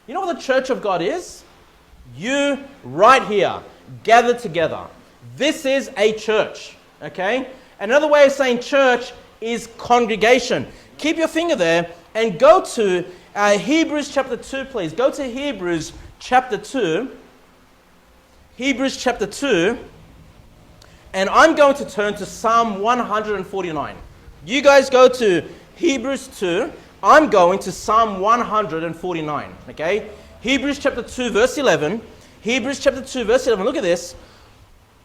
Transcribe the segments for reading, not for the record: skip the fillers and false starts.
You know what the church of God is? You right here, gathered together. This is a church, okay? Another way of saying church is congregation. Keep your finger there and go to Hebrews chapter 2, please. Go to Hebrews chapter 2. Hebrews chapter 2. And I'm going to turn to Psalm 149. You guys go to Hebrews 2. I'm going to Psalm 149, okay? Hebrews chapter 2, verse 11. Hebrews chapter 2, verse 11. Look at this.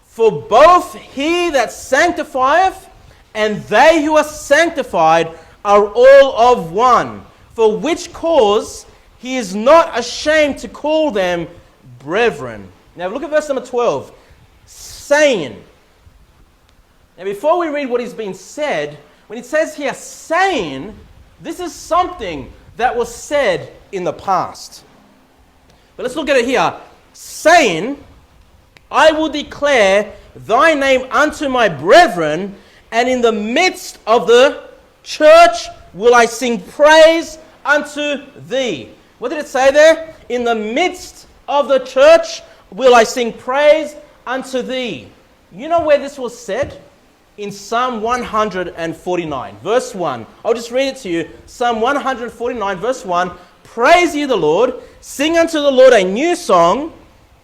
For both he that sanctifieth and they who are sanctified are all of one. For which cause he is not ashamed to call them brethren. Now look at verse number 12. Saying. Now before we read what is being said, when it says here saying, this is something that was said in the past. But let's look at it here. Saying, I will declare thy name unto my brethren, and in the midst of the church will I sing praise unto thee. What did it say there? In the midst of the church will I sing praise unto thee. You know where this was said? In Psalm 149, verse 1. I'll just read it to you. Psalm 149, verse 1. Praise ye the Lord, sing unto the Lord a new song,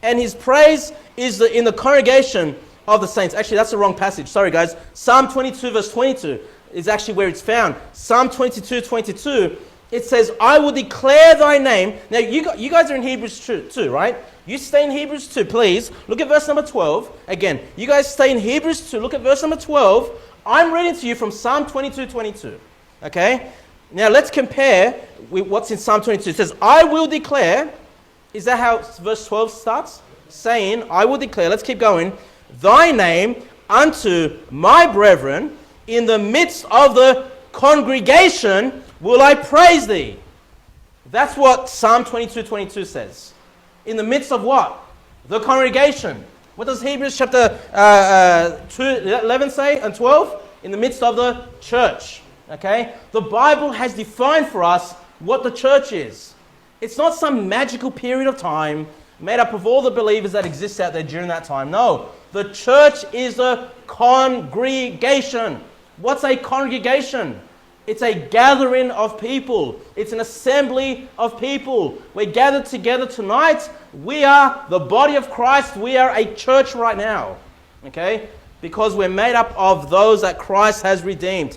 and his praise is in the congregation of the saints. Actually, that's the wrong passage. Sorry, guys. Psalm 22, verse 22 is actually where it's found. Psalm 22, 22, it says, I will declare thy name. Now, you guys are in Hebrews 2, right? You stay in Hebrews 2, please. Look at verse number 12. Again, you guys stay in Hebrews 2. Look at verse number 12. I'm reading to you from Psalm 22, 22. Okay? Now, let's compare with what's in Psalm 22. It says, I will declare. Is that how verse 12 starts? Saying, I will declare. Let's keep going. Thy name unto my brethren, in the midst of the congregation will I praise thee. That's what Psalm 22, 22 says. In the midst of what? The congregation. What does Hebrews chapter 2, 11 say and 12? In the midst of the church. Okay? The Bible has defined for us what the church is. It's not some magical period of time made up of all the believers that exist out there during that time. No. The church is a congregation. What's a congregation? It's a gathering of people. It's an assembly of people. We're gathered together tonight. We are the body of Christ. We are a church right now. Okay? Because we're made up of those that Christ has redeemed.